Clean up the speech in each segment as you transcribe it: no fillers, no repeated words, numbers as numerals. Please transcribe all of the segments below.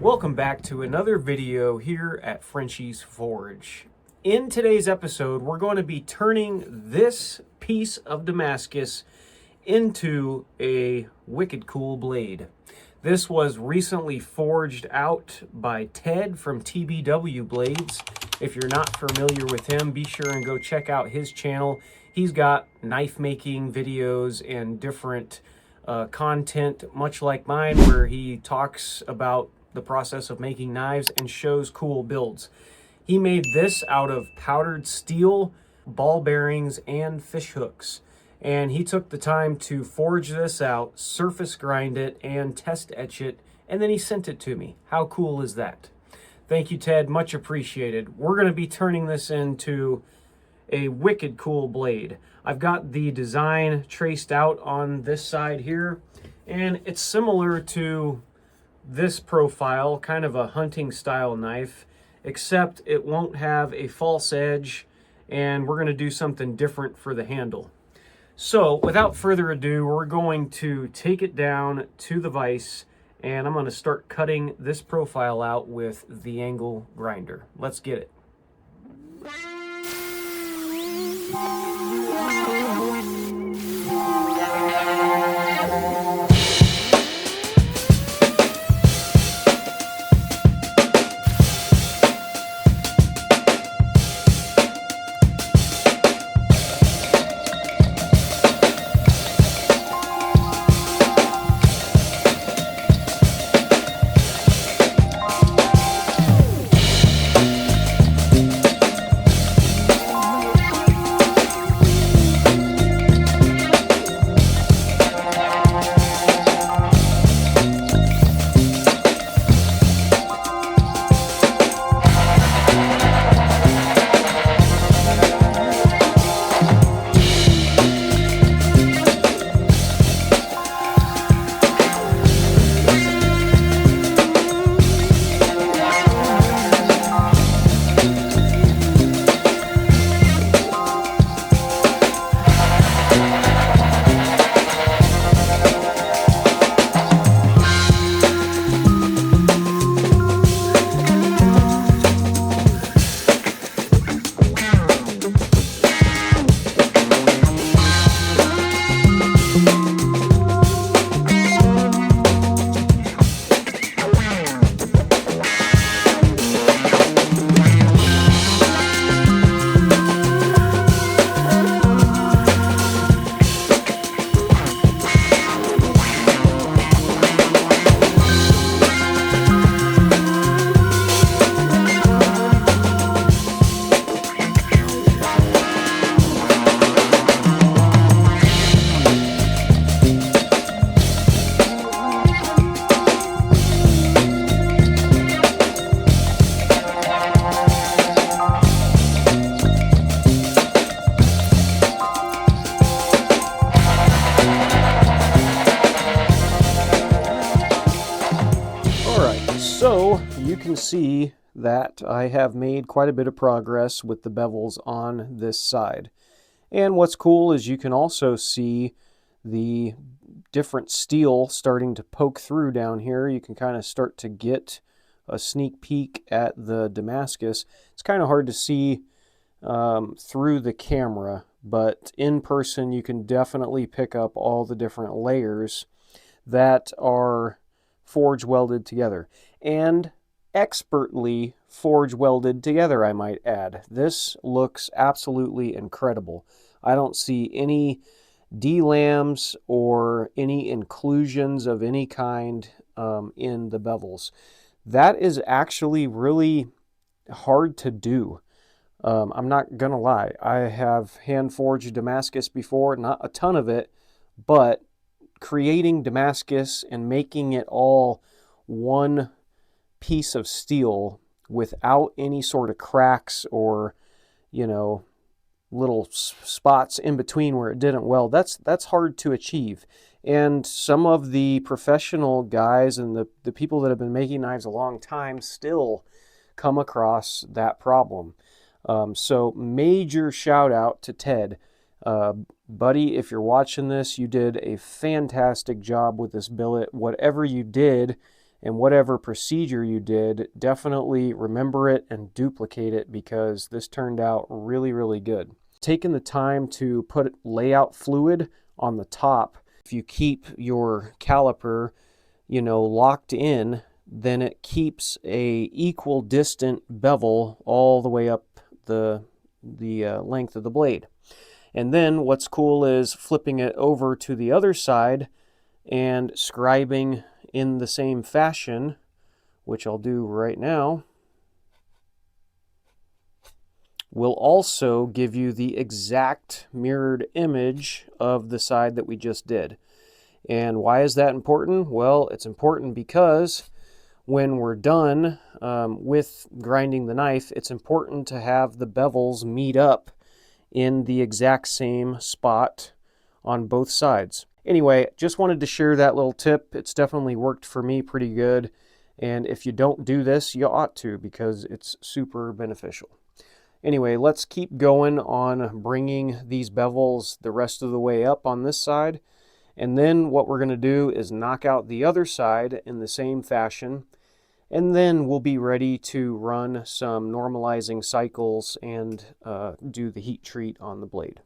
Welcome back to another video here at Frenchie's Forge. In today's episode, we're going to be turning this piece of Damascus into a wicked cool blade. This was recently forged out by Ted from TWB Blades. If you're not familiar with him, be sure and go check out his channel. He's got knife making videos and different content, much like mine, where he talks about the process of making knives and shows cool builds. He made this out of powdered steel, ball bearings, and fish hooks. And he took the time to forge this out, surface grind it, and test etch it, and then he sent it to me. How cool is that? Thank you, Ted. Much appreciated. We're going to be turning this into a wicked cool blade. I've got the design traced out on this side here, and it's similar to this profile, kind of a hunting style knife, except it won't have a false edge, and we're going to do something different for the handle. So without further ado, we're going to take it down to the vise, and I'm going to start cutting this profile out with the angle grinder. Let's get it. So you can see that I have made quite a bit of progress with the bevels on this side. And what's cool is you can also see the different steel starting to poke through down here. You can kind of start to get a sneak peek at the Damascus. It's kind of hard to see through the camera, but in person you can definitely pick up all the different layers that are forge welded together, and expertly forge welded together, I might add. This looks absolutely incredible. I don't see any D-lams or any inclusions of any kind in the bevels. That is actually really hard to do. I'm not gonna lie. I have hand forged Damascus before, not a ton of it, but creating Damascus and making it all one piece of steel without any sort of cracks or, you know, little spots in between where it didn't weld, that's hard to achieve. And some of the professional guys and the people that have been making knives a long time still come across that problem. So major shout out to Ted. Buddy, if you're watching this, you did a fantastic job with this billet. Whatever you did And whatever procedure you did, definitely remember it and duplicate it, because this turned out really, really good. Taking the time to put layout fluid on the top, if you keep your caliper, locked in, then it keeps a equal distant bevel all the way up the length of the blade. And then what's cool is flipping it over to the other side and scribing in the same fashion, which I'll do right now, will also give you the exact mirrored image of the side that we just did. And why is that important? Well, it's important because when we're done with grinding the knife, it's important to have the bevels meet up in the exact same spot on both sides. Anyway, just wanted to share that little tip. It's definitely worked for me pretty good. And if you don't do this, you ought to, because it's super beneficial. Anyway, let's keep going on bringing these bevels the rest of the way up on this side. And then what we're going to do is knock out the other side in the same fashion. And then we'll be ready to run some normalizing cycles and do the heat treat on the blade.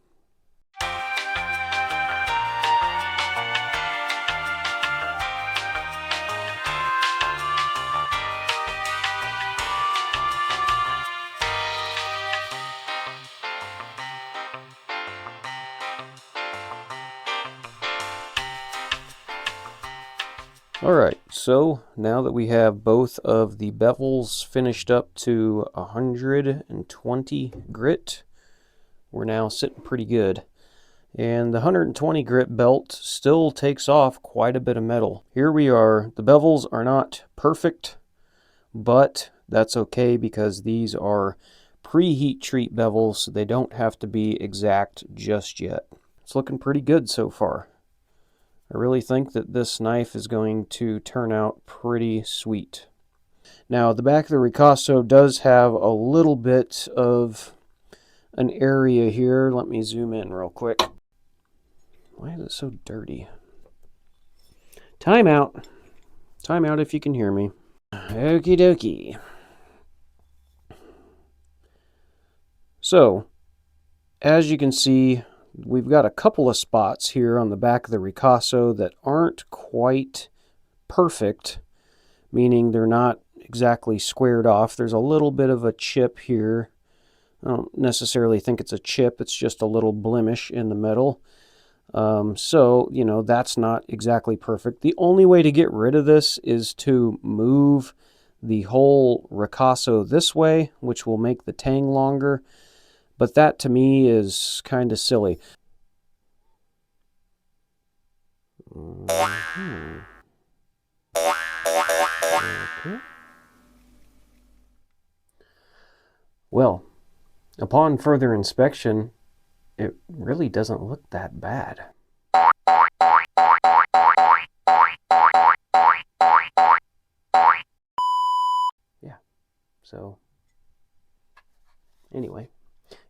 Alright, so now that we have both of the bevels finished up to 120 grit, we're now sitting pretty good. And the 120 grit belt still takes off quite a bit of metal. Here we are. The bevels are not perfect, but that's okay because these are pre-heat treat bevels, so they don't have to be exact just yet. It's looking pretty good so far. I really think that this knife is going to turn out pretty sweet. Now, the back of the ricasso does have a little bit of an area here. Let me zoom in real quick. Why is it so dirty? Time out. Time out if you can hear me. Okie dokie. So, as you can see, we've got a couple of spots here on the back of the ricasso that aren't quite perfect, meaning they're not exactly squared off. There's a little bit of a chip here. I don't necessarily think it's a chip, it's just a little blemish in the metal. So, that's not exactly perfect. The only way to get rid of this is to move the whole ricasso this way, which will make the tang longer. But that to me is kind of silly. Okay. Well, upon further inspection, it really doesn't look that bad. Yeah, so anyway.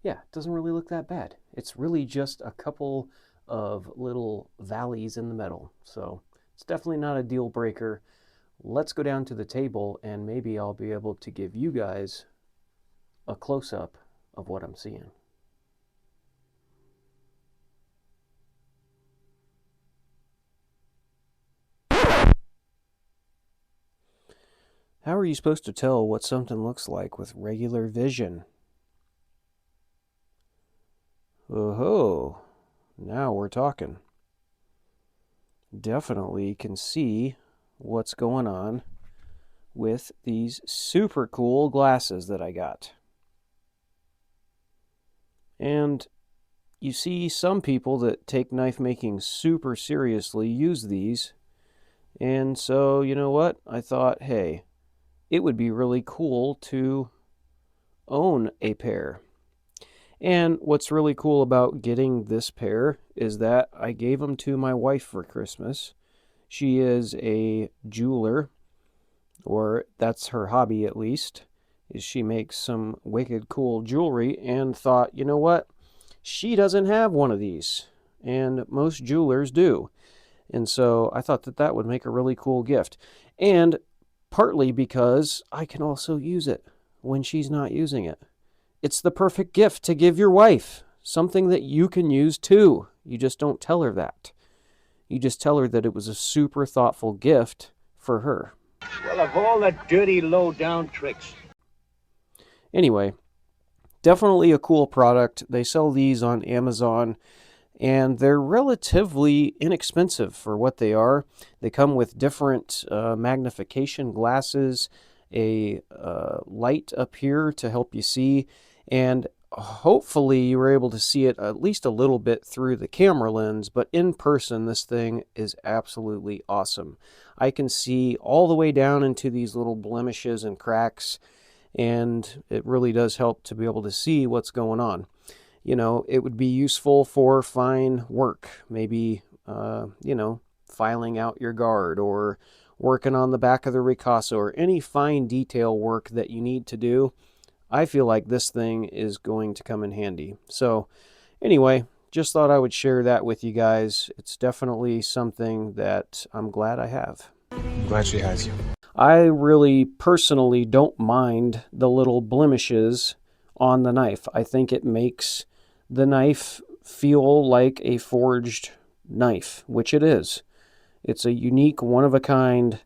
Yeah, it doesn't really look that bad. It's really just a couple of little valleys in the metal. So it's definitely not a deal breaker. Let's go down to the table and maybe I'll be able to give you guys a close-up of what I'm seeing. How are you supposed to tell what something looks like with regular vision? Oh, now we're talking. Definitely can see what's going on with these super cool glasses that I got. And you see some people that take knife making super seriously use these. And so, you know what? I thought, hey, it would be really cool to own a pair. And what's really cool about getting this pair is that I gave them to my wife for Christmas. She is a jeweler, or that's her hobby at least, is she makes some wicked cool jewelry, and thought, you know what? She doesn't have one of these, and most jewelers do. And so I thought that that would make a really cool gift. And partly because I can also use it when she's not using it. It's the perfect gift to give your wife, something that you can use too. You just don't tell her that. You just tell her that it was a super thoughtful gift for her. Well, of all the dirty, low-down tricks. Anyway, definitely a cool product. They sell these on Amazon, and they're relatively inexpensive for what they are. They come with different magnification glasses, a light up here to help you see, and hopefully you were able to see it at least a little bit through the camera lens, but in person this thing is absolutely awesome. I can see all the way down into these little blemishes and cracks, and it really does help to be able to see what's going on. You know, it would be useful for fine work, maybe, filing out your guard or working on the back of the ricasso or any fine detail work that you need to do. I feel like this thing is going to come in handy. So anyway, just thought I would share that with you guys. It's definitely something that I'm glad I have. I'm glad she has you. I really personally don't mind the little blemishes on the knife. I think it makes the knife feel like a forged knife, which it is. It's a unique, one-of-a-kind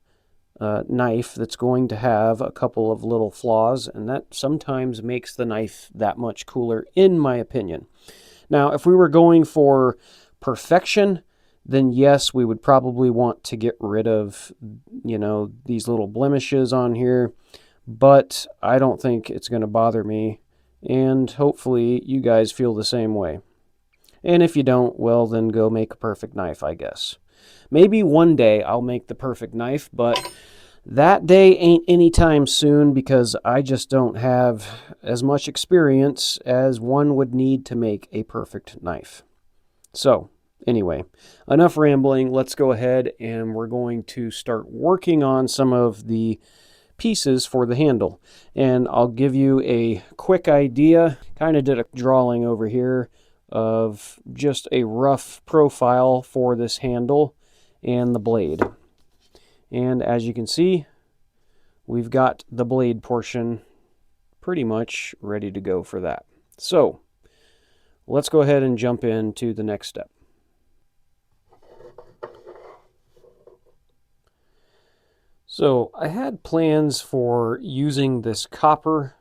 knife that's going to have a couple of little flaws, and that sometimes makes the knife that much cooler, in my opinion. Now, if we were going for perfection, then yes, we would probably want to get rid of, these little blemishes on here, but I don't think it's going to bother me, and hopefully you guys feel the same way. And if you don't, well, then go make a perfect knife, I guess. Maybe one day I'll make the perfect knife, but that day ain't anytime soon because I just don't have as much experience as one would need to make a perfect knife. So, anyway, enough rambling. Let's go ahead and we're going to start working on some of the pieces for the handle. And I'll give you a quick idea. Kind of did a drawing over here of just a rough profile for this handle and the blade. And as you can see, we've got the blade portion pretty much ready to go for that. So let's go ahead and jump into the next step. So I had plans for using this copper,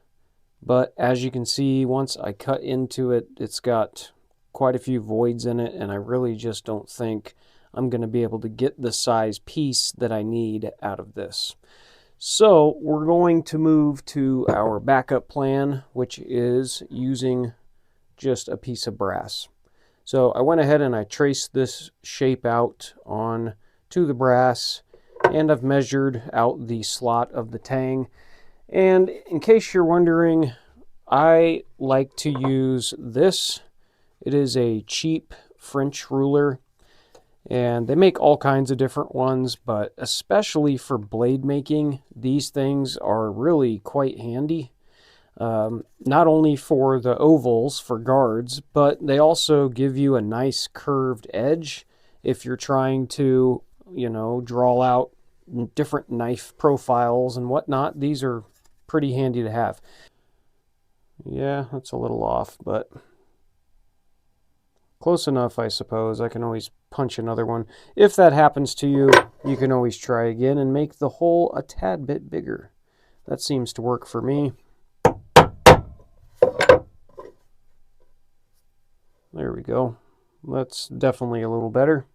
but as you can see, once I cut into it, it's got quite a few voids in it, and I really just don't think I'm going to be able to get the size piece that I need out of this. So we're going to move to our backup plan, which is using just a piece of brass. So I went ahead and I traced this shape out on to the brass, and I've measured out the slot of the tang. And in case you're wondering, I like to use this. It is a cheap French ruler, and they make all kinds of different ones, but especially for blade making, these things are really quite handy. Not only for the ovals for guards, but they also give you a nice curved edge if you're trying to, draw out different knife profiles and whatnot. These are pretty handy to have. Yeah, that's a little off, but close enough, I suppose. I can always punch another one. If that happens to you, you can always try again and make the hole a tad bit bigger. That seems to work for me. There we go. That's definitely a little better.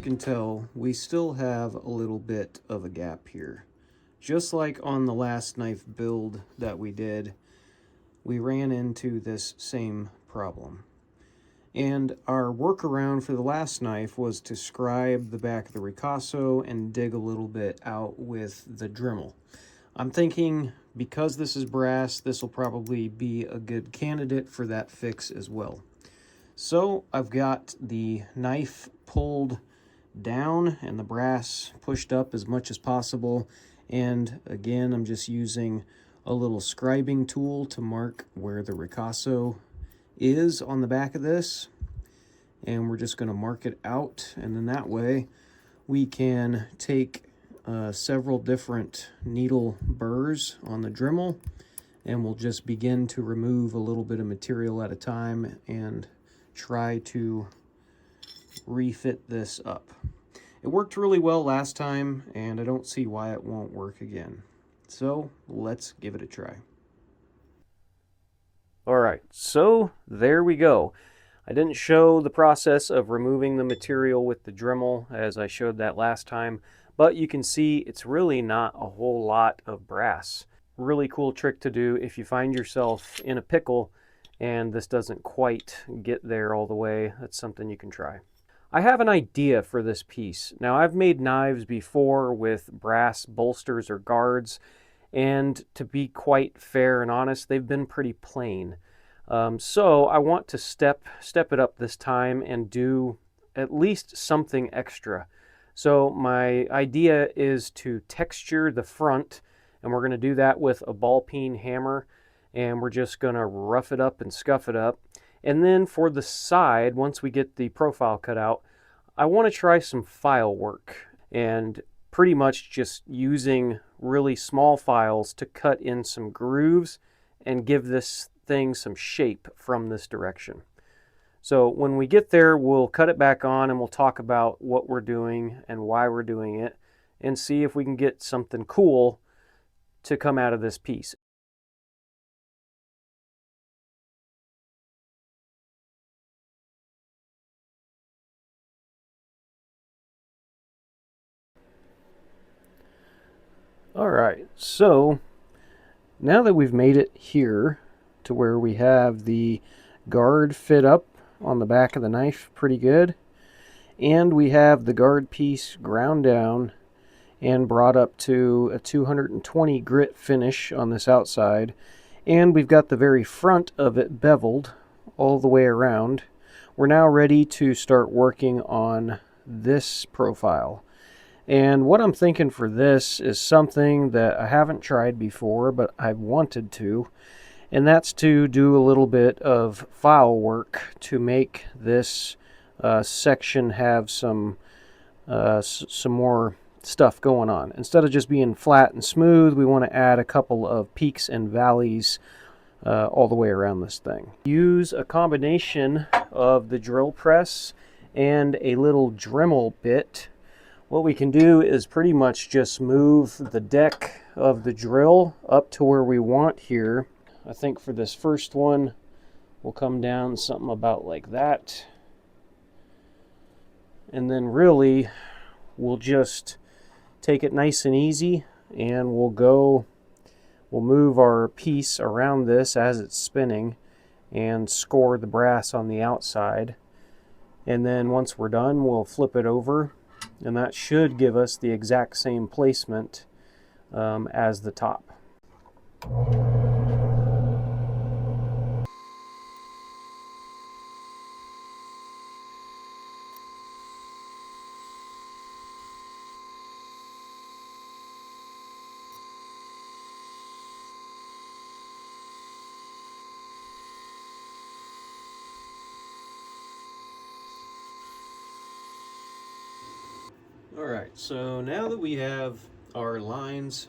you can tell, we still have a little bit of a gap here. Just like on the last knife build that we did, we ran into this same problem. And our workaround for the last knife was to scribe the back of the ricasso and dig a little bit out with the Dremel. I'm thinking because this is brass, this will probably be a good candidate for that fix as well. So I've got the knife pulled down and the brass pushed up as much as possible. And again, I'm just using a little scribing tool to mark where the ricasso is on the back of this. And we're just going to mark it out. And then that way we can take several different needle burrs on the Dremel, and we'll just begin to remove a little bit of material at a time and try to refit this up. It worked really well last time, and I don't see why it won't work again. So let's give it a try. All right, so there we go. I didn't show the process of removing the material with the Dremel as I showed that last time, but you can see it's really not a whole lot of brass. Really cool trick to do if you find yourself in a pickle and this doesn't quite get there all the way. That's something you can try. I have an idea for this piece. Now, I've made knives before with brass bolsters or guards, and to be quite fair and honest, they've been pretty plain. So I want to step it up this time and do at least something extra. So my idea is to texture the front, and we're going to do that with a ball peen hammer, and we're just going to rough it up and scuff it up. And then for the side, once we get the profile cut out, I want to try some file work, and pretty much just using really small files to cut in some grooves and give this thing some shape from this direction. So when we get there, we'll cut it back on and we'll talk about what we're doing and why we're doing it and see if we can get something cool to come out of this piece. All right, so now that we've made it here to where we have the guard fit up on the back of the knife pretty good, and we have the guard piece ground down and brought up to a 220 grit finish on this outside, and we've got the very front of it beveled all the way around. We're now ready to start working on this profile. And what I'm thinking for this is something that I haven't tried before, but I've wanted to, and that's to do a little bit of file work to make this section have some more stuff going on. Instead of just being flat and smooth, we want to add a couple of peaks and valleys all the way around this thing. Use a combination of the drill press and a little Dremel bit. What we can do is pretty much just move the deck of the drill up to where we want here. I think for this first one, we'll come down something about like that. And then really, we'll just take it nice and easy, and we'll move our piece around this as it's spinning and score the brass on the outside. And then once we're done, we'll flip it over, and that should give us the exact same placement as the top. Alright, so now that we have our lines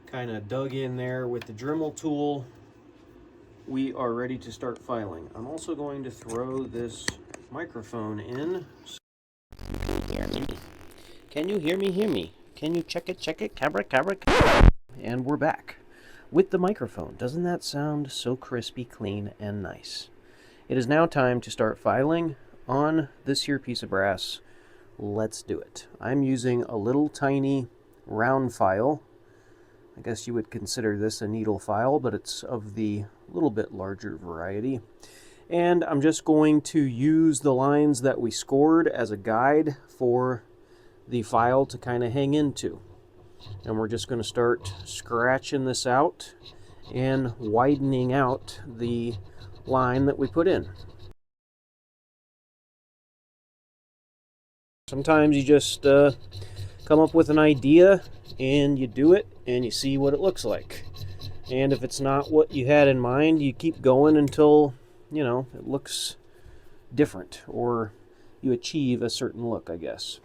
kind of dug in there with the Dremel tool, we are ready to start filing. I'm also going to throw this microphone in. Can you hear me? Hear me? Can you check it? Cabra. And we're back with the microphone. Doesn't that sound so crispy, clean, and nice? It is now time to start filing on this here piece of brass Let's do it. I'm using a little tiny round file. I guess you would consider this a needle file, but it's of the little bit larger variety. And I'm just going to use the lines that we scored as a guide for the file to kind of hang into. And we're just going to start scratching this out and widening out the line that we put in. Sometimes you just come up with an idea and you do it and you see what it looks like. And if it's not what you had in mind, you keep going until, you know, it looks different or you achieve a certain look, I guess.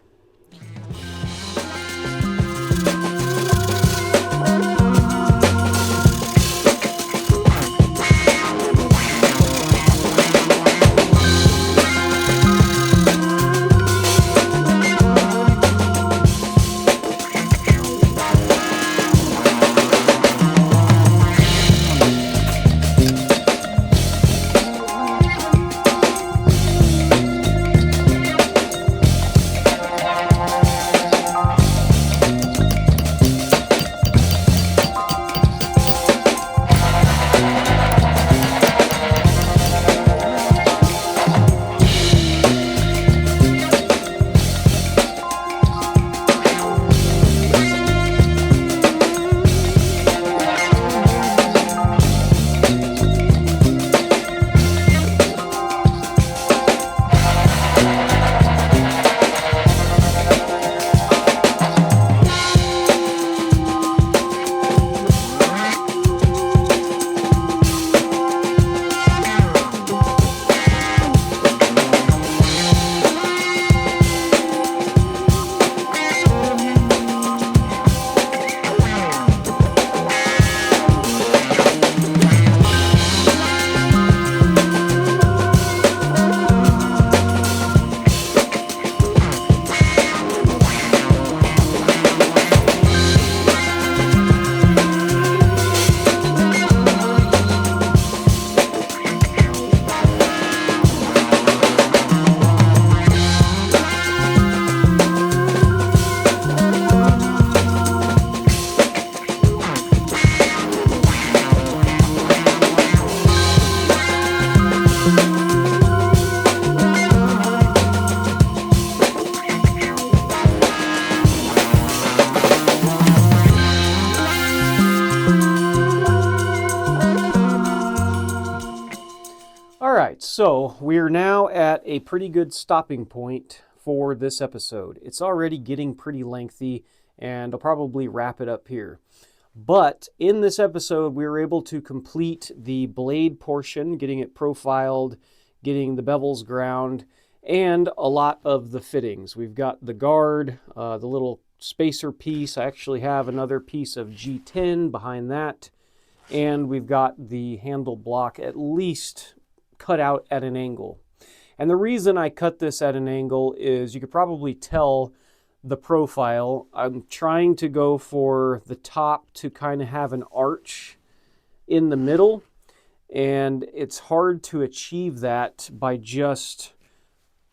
Alright, so we're now at a pretty good stopping point for this episode. It's already getting pretty lengthy, and I'll probably wrap it up here. But in this episode, we were able to complete the blade portion, getting it profiled, getting the bevels ground, and a lot of the fittings. We've got the guard, the little spacer piece. I actually have another piece of G10 behind that. And we've got the handle block at least cut out at an angle. And the reason I cut this at an angle is you could probably tell the profile. I'm trying to go for the top to kind of have an arch in the middle, and it's hard to achieve that by just,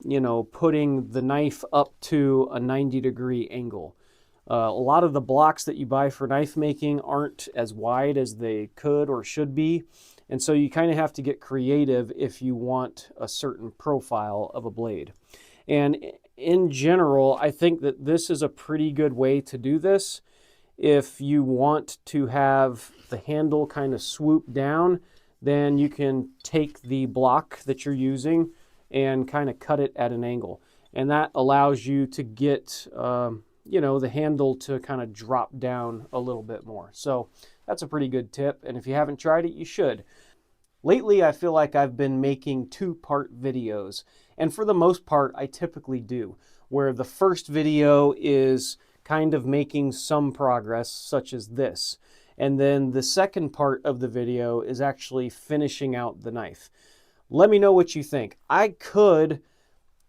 you know, putting the knife up to a 90-degree angle. A lot of the blocks that you buy for knife making aren't as wide as they could or should be. And so you kind of have to get creative if you want a certain profile of a blade. And in general, I think that this is a pretty good way to do this. If you want to have the handle kind of swoop down, then you can take the block that you're using and kind of cut it at an angle. And that allows you to get, you know, the handle to kind of drop down a little bit more. So that's a pretty good tip, and if you haven't tried it, you should. Lately, I feel like I've been making two-part videos, and for the most part, I typically do, where the first video is kind of making some progress, such as this, and then the second part of the video is actually finishing out the knife. Let me know what you think. I could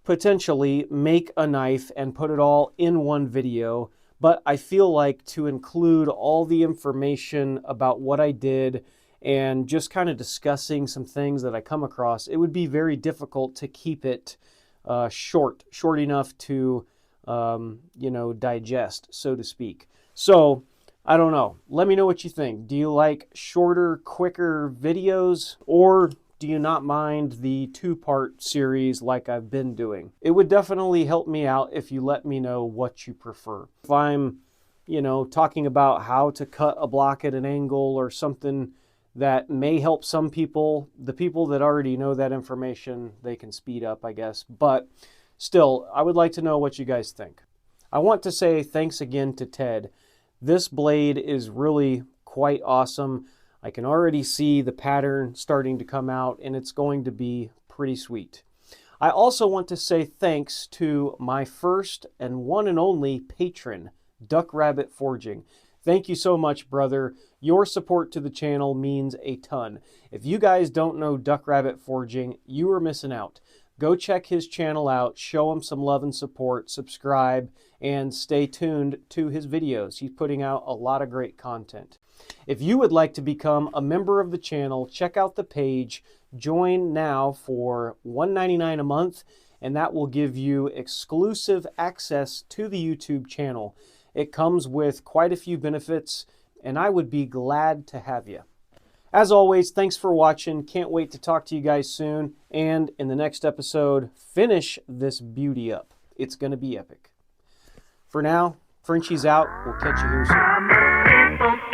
potentially make a knife and put it all in one video, but I feel like to include all the information about what I did and just kind of discussing some things that I come across, it would be very difficult to keep it short enough to digest, so to speak. So I don't know. Let me know what you think. Do you like shorter, quicker videos, or do you not mind the two-part series like I've been doing? It would definitely help me out if you let me know what you prefer. If I'm, talking about how to cut a block at an angle or something that may help some people, the people that already know that information, they can speed up, I guess. But still, I would like to know what you guys think. I want to say thanks again to Ted. This blade is really quite awesome. I can already see the pattern starting to come out, and it's going to be pretty sweet. I also want to say thanks to my first and one and only patron, Duck Rabbit Forging. Thank you so much, brother. Your support to the channel means a ton. If you guys don't know Duck Rabbit Forging, you are missing out. Go check his channel out, show him some love and support, subscribe, and stay tuned to his videos. He's putting out a lot of great content. If you would like to become a member of the channel, check out the page. Join now for $1.99 a month, and that will give you exclusive access to the YouTube channel. It comes with quite a few benefits, and I would be glad to have you. As always, thanks for watching. Can't wait to talk to you guys soon. And in the next episode, finish this beauty up. It's going to be epic. For now, Frenchie's out. We'll catch you here soon.